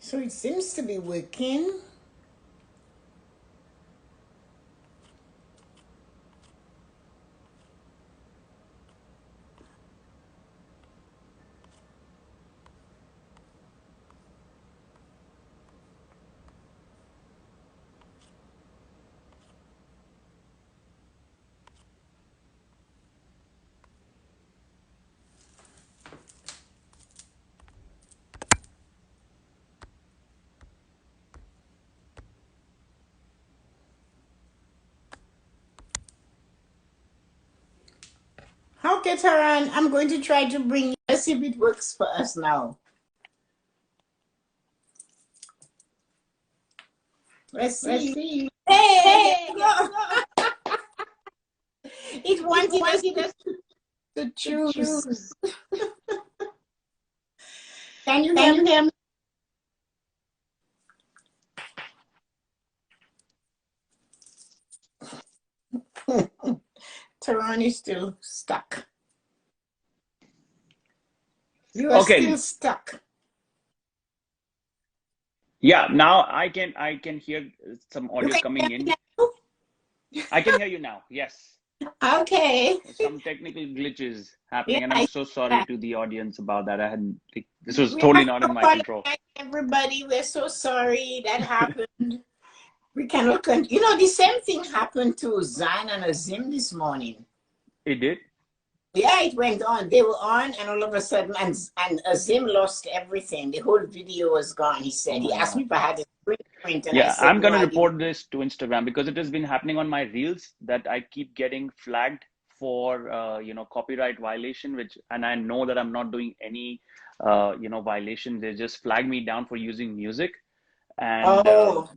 So it seems to be working. Okay, Tarun, I'm going to try to bring you. Let's see if it works for us now. Let's Let's see. see. Hey, Hey, there you there you go. go. It It wanted us wanted us to to choose. choose. Can you Can hear you hear me? me? Tarun is still stuck. You are Okay. still stuck. Yeah, now I can hear some You audio can hear coming me in. now? I can hear you now. Yes. Okay. Some technical glitches Yeah, happening, and I'm I see so sorry that. to the audience about that. I hadn't this was We totally have not to in my control. apologize, everybody. We're so sorry that happened. We cannot continue. You know, the same thing happened to Zan and Azim this morning. It did? Yeah, it went on. They were on, and all of a sudden, and Azim lost everything. The whole video was gone. He Oh said, he my asked God. me if I had a screen print, and I Yeah, said, I'm no, gonna I didn't. report this to Instagram because it has been happening on my reels that I keep getting flagged for copyright violation, which and I know that I'm not doing any violation. They just flag me down for using music. And Oh,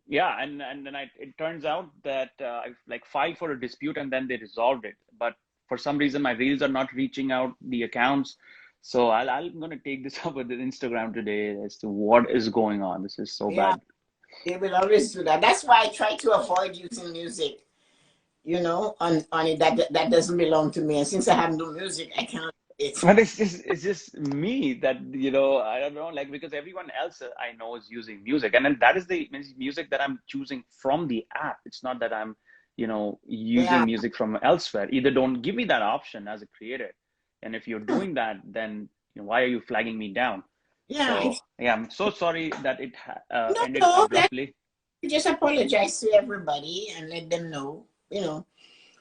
yeah, and then it turns out that I've like filed for a dispute and then they resolved it. But for some reason, my reels are not reaching out the accounts. So I'm gonna take this up with Instagram today as to what is going on. This is so yeah, bad. they will always do that. That's why I try to avoid using music, on it that doesn't belong to me. And since I have no music, I cannot do it. But it's just me that I don't know, like, because everyone else I know is using music, and then that is the music that I'm choosing from the app. It's not that I'm using Yeah, music from elsewhere. Either don't give me that option as a creator, and if you're doing that, then why are you flagging me down? yeah. So yeah, I'm so sorry that it No, ended no, let's abruptly. just apologize to everybody and let them know.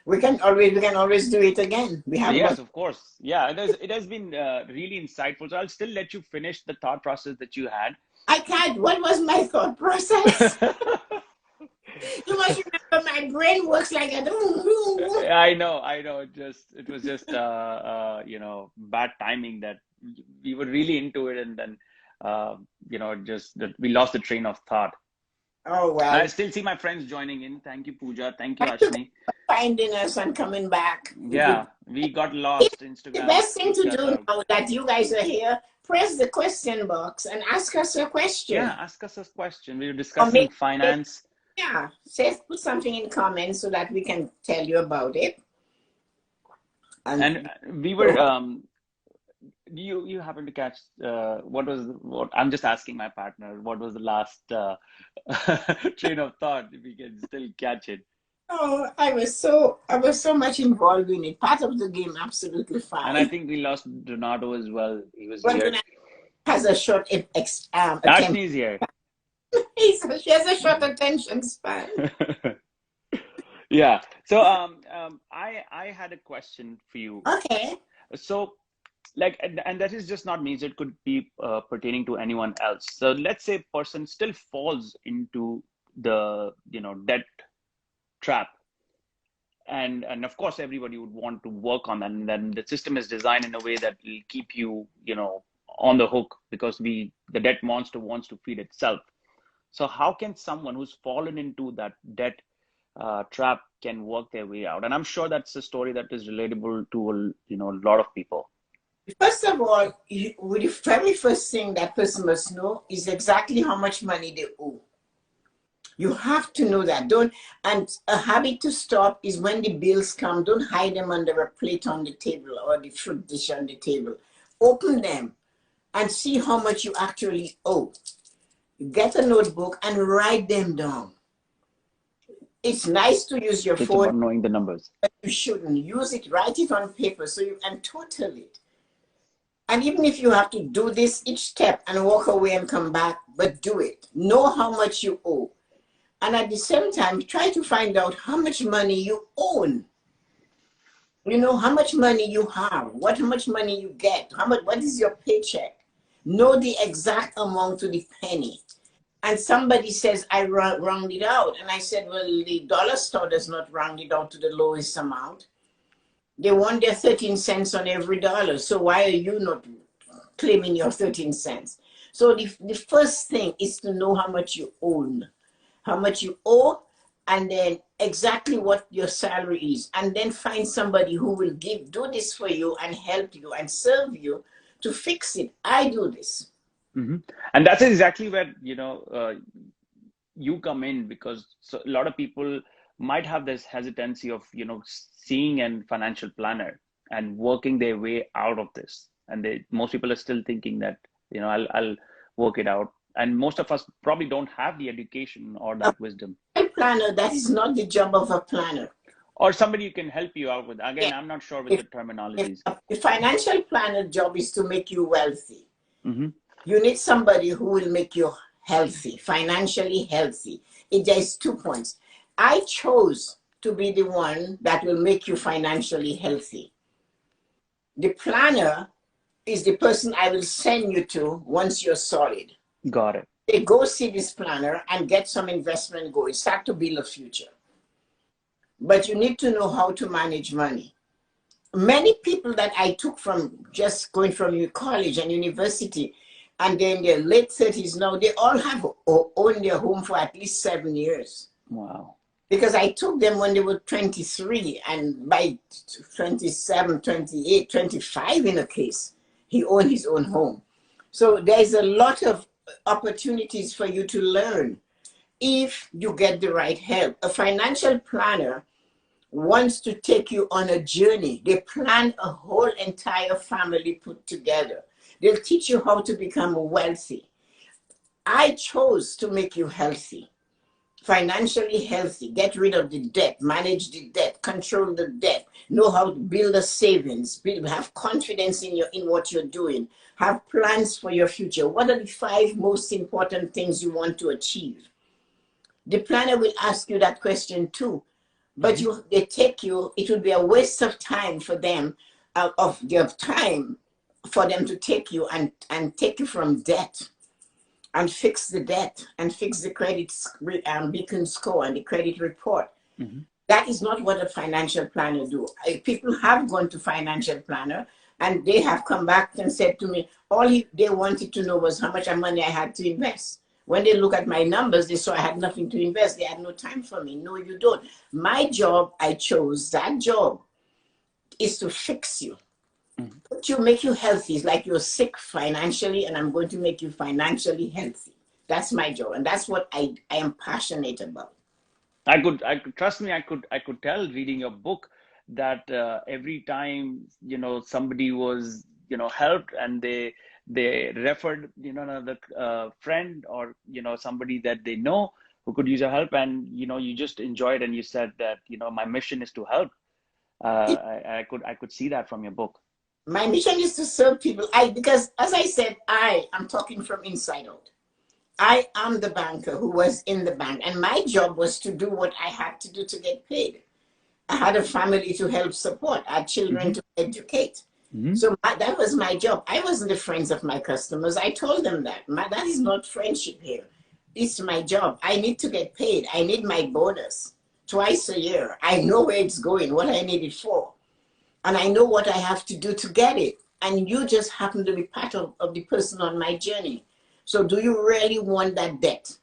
We can always do it again. We have Yes, about. of course. Yeah, it has been really insightful. So I'll still let you finish the thought process that you had. I can't. What was my thought process? You must remember my brain works like a. I know. It was just bad timing that we were really into it, and then just that we lost the train of thought. Oh I well. still see my friends joining in. Thank you, Pooja. Thank you, Thank you Ashni. for finding us and coming back. Yeah, we got The lost. Instagram best thing kicked to us do out. now that you guys are here, press the question box and ask us a Yeah, question. ask us a question. We were Or discussing maybe, finance. yeah, say put something in comments so that we can tell you about it. And And we were you happen to catch what I'm just asking my partner what was the last train of thought if we can still catch it. oh, I was so much involved in it. Part of the game, absolutely And I fine. think we lost Donato as well. He was But here. then has a short attention. Ashni is here. She has a short attention span. Yeah. So I had a question for you. Okay. So like and that is just not me. So it could be pertaining to anyone else. So let's say a person still falls into the debt trap, and of course everybody would want to work on that, and then the system is designed in a way that will keep you on the hook because the debt monster wants to feed itself. So how can someone who's fallen into that debt trap can work their way out? And I'm sure that's a story that is relatable to a lot of people. First of all, the very first thing that person must know is exactly how much money they owe. You have to know that. Don't and a habit to stop is when the bills come, don't hide them under a plate on the table or the fruit dish on the table. Open them and see how much you actually owe. Get a notebook and write them down. It's nice to use your It's phone, about knowing the numbers. but you shouldn't. Use it, write it on paper so you can total it. And even if you have to do this each step and walk away and come back, but do it. Know how much you owe. And at the same time, try to find out how much money you own. You know, how much money you have, how much money you get, what is your paycheck. Know the exact amount to the penny. And somebody says, I round it out. And I said, well, the dollar store does not round it out to the lowest amount. They want their 13 cents on every dollar. So why are you not claiming your 13 cents? So the first thing is to know how much you own, how much you owe, and then exactly what your salary is. And then find somebody who will do this for you and help you and serve you to fix it. I do this. Mm-hmm. And that's exactly where, you come in, because a lot of people might have this hesitancy of, seeing a financial planner and working their way out of this. And most people are still thinking that, I'll work it out. And most of us probably don't have the education or that wisdom. A planner, that is not the job of a planner. Or somebody who can help you out with. Again, Yeah. I'm not sure with the terminologies. The financial planner job is to make you wealthy. Mm-hmm. You need somebody who will make you healthy, financially healthy. There's 2 points. I chose to be the one that will make you financially healthy. The planner is the person I will send you to once you're solid. Got it. They go see this planner and get some investment going, start to build a future. But you need to know how to manage money. Many people that I took from just going from college and university, and then their late 30s now, they all have owned their home for at least 7 years. Wow. Because I took them when they were 23, and by 27, 28, 25 in a case, he owned his own home. So there's a lot of opportunities for you to learn if you get the right help. A financial planner wants to take you on a journey. They plan a whole entire family put together. They'll teach you how to become wealthy. I chose to make you healthy, financially healthy, get rid of the debt, manage the debt, control the debt, know how to build a savings, have confidence in what you're doing, have plans for your future. What are the 5 most important things you want to achieve? The planner will ask you that question too. But they take you, it would be a waste of time for them, of their time for them to take you and take you from debt and fix the debt and fix the credit beacon score and the credit report. Mm-hmm. That is not what a financial planner do. People have gone to financial planner and they have come back and said to me, all they wanted to know was how much money I had to invest. When they look at my numbers, they saw I had nothing to invest. They had no time for me. No, you don't. My job, I chose that job, is to fix you. Mm-hmm. To make you healthy. It's like you're sick financially, and I'm going to make you financially healthy. That's my job. And that's what I am passionate about. I could trust me, I could tell reading your book that every time, somebody was, helped and they referred, another friend or, somebody that they know who could use your help, and, you just enjoyed and you said that, my mission is to help. I could see that from your book. My mission is to serve people. Because as I said, I am talking from inside out. I am the banker who was in the bank, and my job was to do what I had to do to get paid. I had a family to help support. I had children to educate. So that was my job. I wasn't the friends of my customers. I told them that. That is not friendship here. It's my job. I need to get paid. I need my bonus twice a year. I know where it's going, what I need it for. And I know what I have to do to get it. And you just happen to be part of the person on my journey. So do you really want that debt?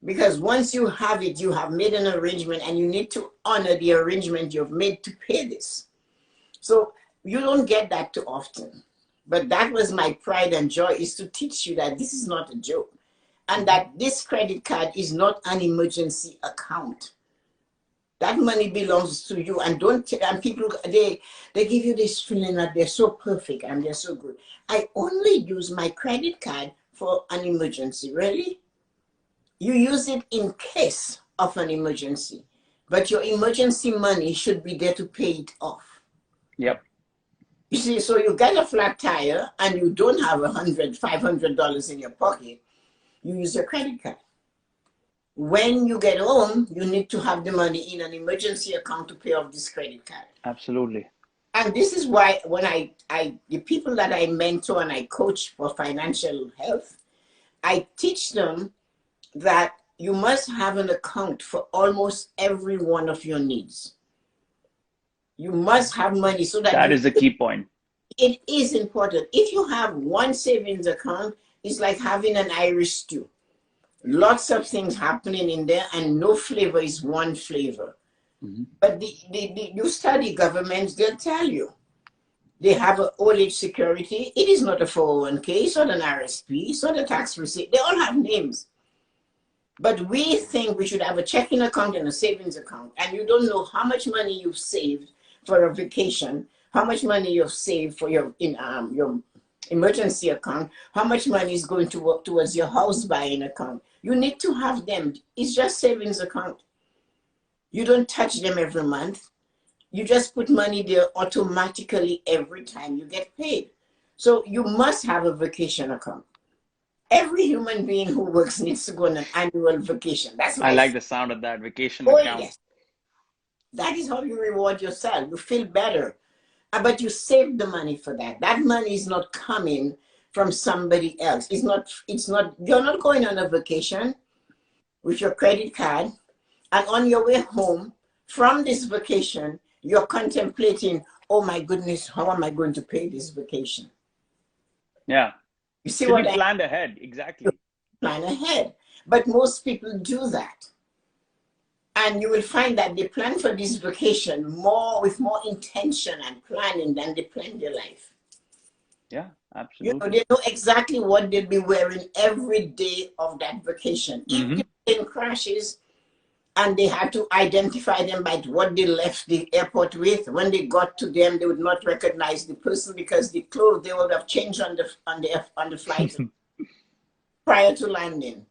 Because once you have it, you have made an arrangement and you need to honor the arrangement you've made to pay this. So you don't get that too often. But that was my pride and joy, is to teach you that this is not a joke. And that this credit card is not an emergency account. That money belongs to you. And people, they give you this feeling that they're so perfect and they're so good. I only use my credit card for an emergency, really. You use it in case of an emergency, but your emergency money should be there to pay it off. Yep. You see, so you get a flat tire and you don't have $500 in your pocket, you use your credit card. When you get home, you need to have the money in an emergency account to pay off this credit card. Absolutely. And this is why when the people that I mentor and I coach for financial health, I teach them that you must have an account for almost every one of your needs. You must have money so that That is the key point. It is important. If you have one savings account, it's like having an Irish stew. Lots of things happening in there, and no flavor is one flavor. Mm-hmm. But you study governments, they'll tell you. They have an old age security. It is not a 401k, it's not an RSP, it's not a tax receipt. They all have names. But we think we should have a checking account and a savings account, and you don't know how much money you've saved for a vacation, how much money you've saved for your emergency account, how much money is going to work towards your house buying account. You need to have them. It's just savings account. You don't touch them every month. You just put money there automatically every time you get paid. So you must have a vacation account. Every human being who works needs to go on an annual vacation. That's I like the sound of that vacation account. Yes. That is how you reward yourself. You feel better. But you save the money for that. That money is not coming from somebody else. You're not going on a vacation with your credit card, and on your way home from this vacation, you're contemplating, oh my goodness, how am I going to pay this vacation? Yeah. You see what I planned ahead. Exactly. Plan ahead. But most people do that. And you will find that they plan for this vacation with more intention and planning than they plan their life. Yeah, absolutely. They know exactly what they'll be wearing every day of that vacation. Mm-hmm. If the plane crashes and they had to identify them by what they left the airport with, when they got to them, they would not recognize the person because the clothes they would have changed on the flight prior to landing.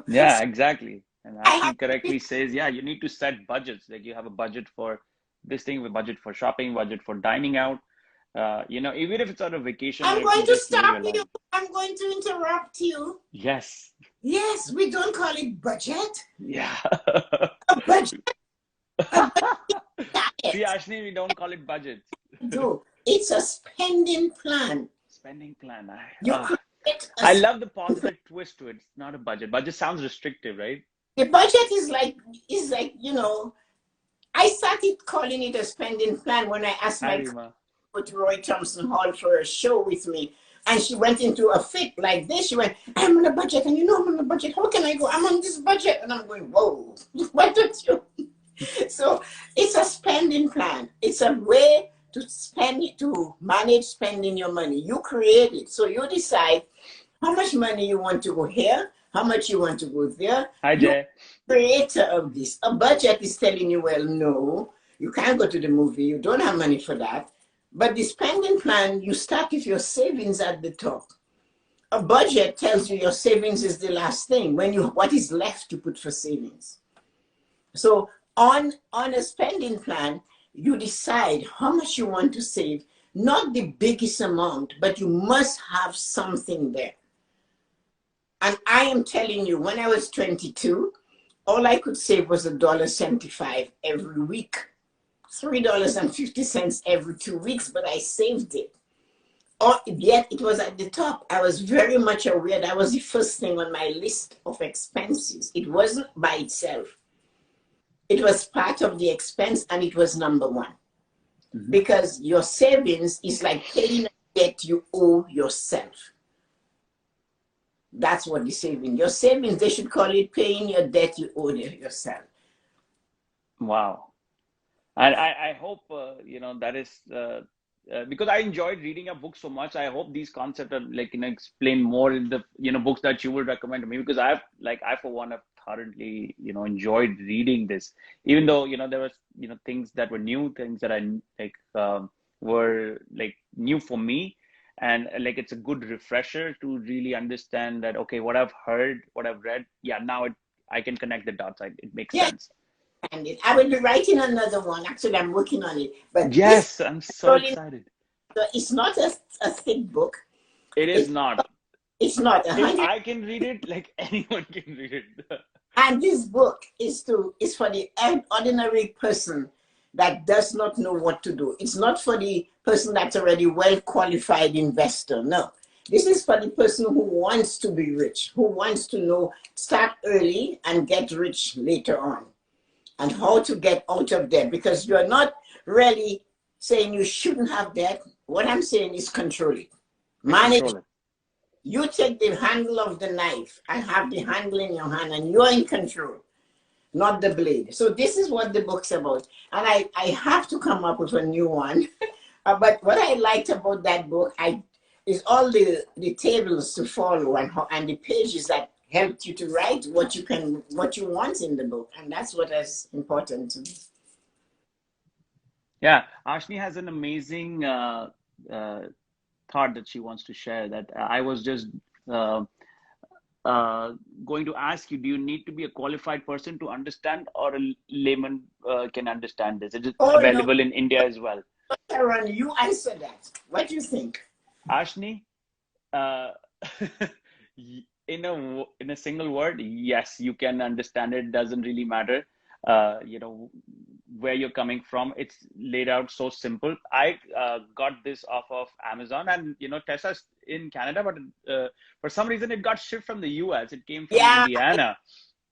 Yeah, exactly. And Ashley correctly says, yeah, you need to set budgets. Like you have a budget for this thing, a budget for shopping, budget for dining out. Even if it's on a vacation. I'm going to stop you. I'm going to interrupt you. Yes. Yes, we don't call it budget. Yeah. A budget. See, Ashley, we don't call it budget. No, it's a spending plan. Spending plan. I love the positive twist to it. It's not a budget. Budget sounds restrictive, right? The budget is like, I started calling it a spending plan when I asked my to Roy Thompson Hall for a show with me. And she went into a fit like this. She went, I'm on a budget. And I'm on a budget. How can I go? I'm on this budget. And I'm going, whoa, why don't you? So it's a spending plan. It's a way to manage spending your money. You create it. So you decide how much money you want to go here, how much you want to go there. Hi, Jay. Creator of this. A budget is telling you, well, no, you can't go to the movie. You don't have money for that. But the spending plan, you start with your savings at the top. A budget tells you your savings is the last thing. What is left to put for savings. So on a spending plan, you decide how much you want to save, not the biggest amount, but you must have something there. And I am telling you, when I was 22, all I could save was $1.75 every week. $3.50 every 2 weeks, but I saved it. Yet it was at the top. I was very much aware that was the first thing on my list of expenses. It wasn't by itself. It was part of the expense, and it was number one. Mm-hmm. Because your savings is like paying a debt you owe yourself. That's what the savings. Your savings, they should call it paying your debt you owe yourself. Wow. And I hope, that is, because I enjoyed reading a book so much. I hope these concepts are explained more in the, books that you would recommend to me, because I for one have thoroughly, enjoyed reading this, even though, there was, things that were new, things that I were new for me. And like it's a good refresher to really understand that, okay, what I've heard, what I've read, yeah, now I can connect the dots. It makes Yeah, sense. and I will be writing another one. Actually, I'm working on it. But this Yes, I'm so rolling, excited. it's not a thick book. It is It's not. it's not If 100. I can read it, like anyone can read it. And this book is for the ordinary person that does not know what to do. It's not for the person that's already well qualified investor. No. This is for the person who wants to be rich, who wants to know, start early and get rich later on, and how to get out of debt. Because you're not really saying you shouldn't have debt. What I'm saying is control it. Manage. Control it. You take the handle of the knife and have the handle in your hand, and you're in control, not the blade. So this is what the book's about. And I have to come up with a new one. But what I liked about that book is all the tables to follow, and the pages that helped you to write what you want in the book. And that's what is important to me. Yeah, Ashni has an amazing uh, thought that she wants to share. That I was just uh, going to ask you, do you need to be a qualified person to understand, or a layman can understand this? It is Oh no, available in India as well. Tarun, you answer that. What do you think? Ashni, uh, in a single word, yes, you can understand it. Doesn't really matter, you know, where you're coming from. It's laid out so simple. I got this off of Amazon, and you know, Tessa's in Canada, but for some reason it got shipped from the US. It came from Yeah, Indiana.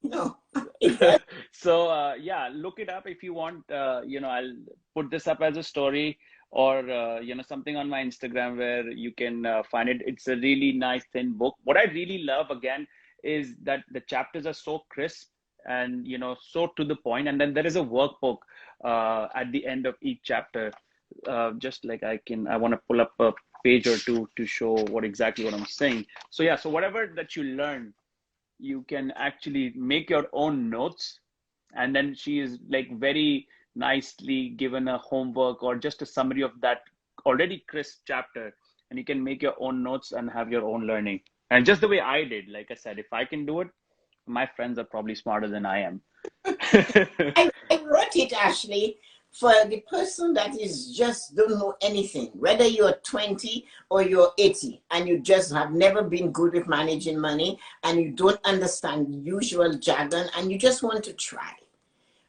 no, it does. So yeah, look it up if you want. You know, I'll put this up as a story, or you know, something on my Instagram where you can find it. It's a really nice thin book. What I really love again is that the chapters are so crisp and you know so to the point, and then there is a workbook at the end of each chapter. Just like I want to pull up a page or two to show what I'm saying. So yeah, so whatever that you learn, you can actually make your own notes, and then she is like very nicely given a homework or just a summary of that already crisp chapter, and you can make your own notes and have your own learning. And just the way I did, like I said, if I can do it, my friends are probably smarter than I am. I wrote it actually for the person that is just don't know anything, whether you're 20 or you're 80 and you just have never been good with managing money and you don't understand usual jargon and you just want to try.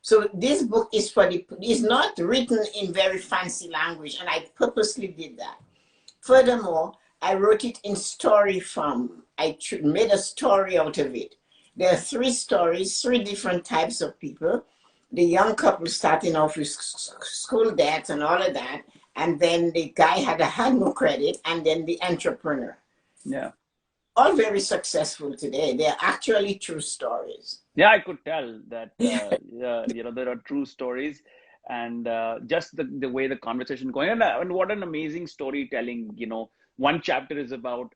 So this book is not written in very fancy language, and I purposely did that. Furthermore, I wrote it in story form. Made a story out of it. There are three stories, three different types of people. The young couple starting off with school debt and all of that, and then the guy had no credit, and then the entrepreneur. Yeah. All very successful today. They're actually true stories. Yeah, I could tell that you know there are true stories, and just the way the conversation going, and what an amazing storytelling. You know, one chapter is about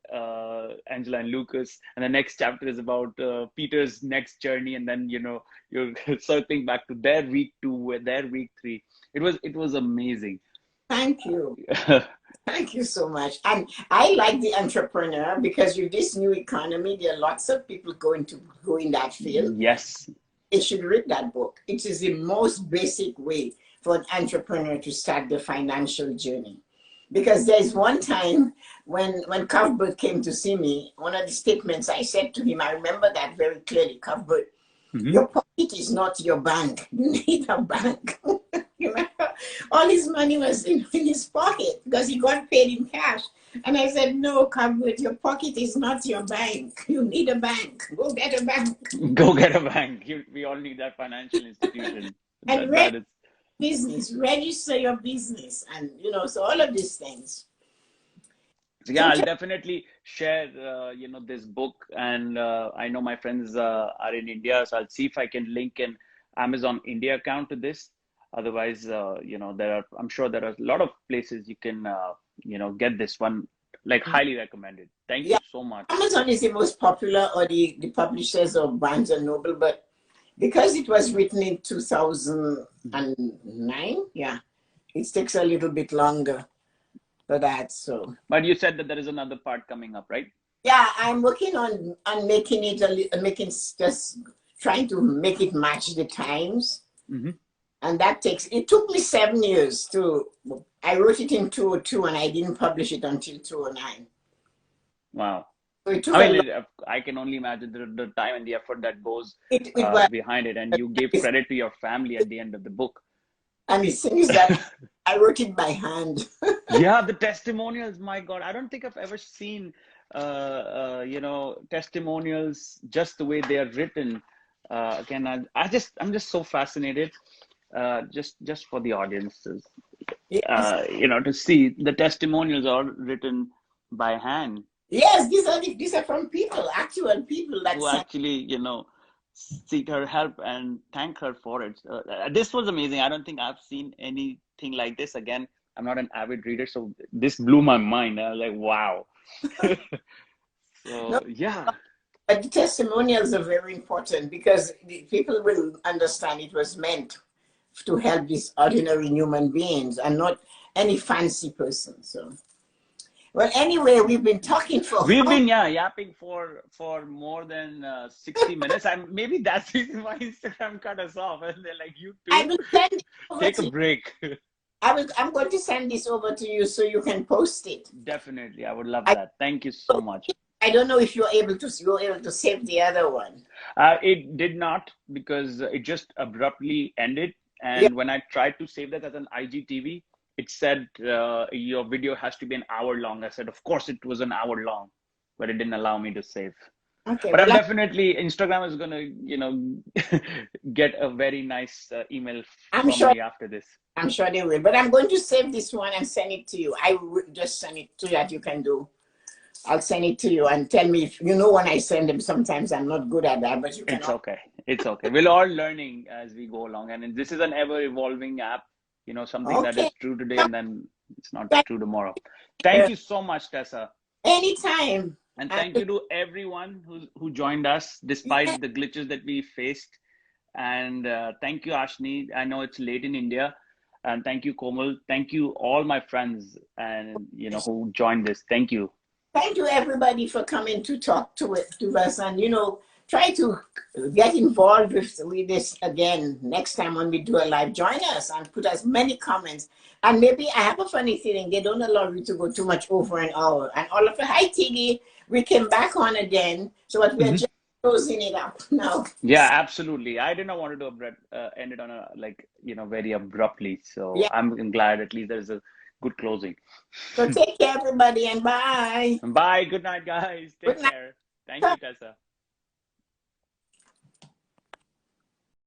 Angela and Lucas, and the next chapter is about Peter's next journey, and then you know you're circling back to their week two, their week three. It was amazing. Thank you. Thank you so much. And I like the entrepreneur because with this new economy, there are lots of people going to go in that field. Yes. They should read that book. It is the most basic way for an entrepreneur to start the financial journey. Because there's one time when Cuthbert came to see me, one of the statements I said to him, I remember that very clearly, Cuthbert, Mm-hmm. your pocket is not your bank. You need a bank. Remember, all his money was in his pocket because he got paid in cash. And I said, no, Cuthbert, your pocket is not your bank. You need a bank. Go get a bank. Go get a bank. We all need that financial institution. And That is. business, register your business. And, so all of these things. So yeah, I'll definitely share, you know, this book, and I know my friends are in India, so I'll see if I can link an Amazon India account to this. Otherwise, you know, I'm sure there are a lot of places you can, you know, get this one, like highly recommended. Thank Yeah, you so much. Amazon is the most popular, or the publishers of Barnes and Noble, but because it was written in 2009, yeah, it takes a little bit longer. for that. So, But you said that there is another part coming up, right? yeah, I'm working on making it just trying to make it match the times. Mm-hmm. And it took me 7 years I wrote it in 2002 and I didn't publish it until 2009. Wow. So it took I a mean, lot. I can only imagine the time and the effort that goes It was, behind it. And you gave credit to your family at the end of the book. and the thing is that I wrote it by hand. Yeah, the testimonials, my God. I don't think I've ever seen, testimonials just the way they are written. Again, I'm just so fascinated, just for the audiences, Yes, to see the testimonials are written by hand, yes, these are from actual people that who sent. actually, seek her help and thank her for it. This was amazing. I don't think I've seen anything like this. Again, I'm not an avid reader, so this blew my mind. I was like, wow. No, So, yeah, but the testimonials are very important because the people will understand it was meant to help these ordinary human beings and not any fancy person. So, well, anyway, we've been talking for we've how been, yeah, yapping for more than 60 minutes. And maybe that's the reason why Instagram cut us off. And they're like, you I two, will send it over take a to you. break. I'm going to send this over to you so you can post it. Definitely. I would love I that. Thank you so much. I don't know if you're able to save the other one. It did not, because it just abruptly ended. Yeah. And when I tried to save that as an IGTV, it said your video has to be an hour long. I said, of course, it was an hour long, but it didn't allow me to save. Okay. But I'm Well, definitely, Instagram is going to, get a very nice email I'm from sure me after this. I'm sure they will. But I'm going to save this one and send it to you. I will just send it to you that you can do. I'll send it to you and tell me if you know when I send them. Sometimes I'm not good at that, but you can. It's okay. It's okay. We're all learning as we go along. And this is an ever evolving app, something that Okay. is true today and then it's not true tomorrow. Thank you so much, Tessa. Anytime. And And thank you to everyone who joined us yeah, despite the glitches that we faced. And thank you, Ashni. I know it's late in India. And thank you, Komal. Thank you, all my friends and who joined this. Thank you. thank you everybody for coming to talk to us and try to get involved with this again next time when we do a live. Join us and put as many comments. And maybe I have a funny feeling they don't allow you to go too much over an hour. And all of the hi Tiggy, we came back on again. So what we're Mhm. just closing it up now. Yeah, absolutely. I did not want to end it on a very abruptly. So Yeah. I'm glad at least there's a good closing. So take care everybody and bye. Bye. Good night, guys. Good Take night. care. Thank you, Tessa.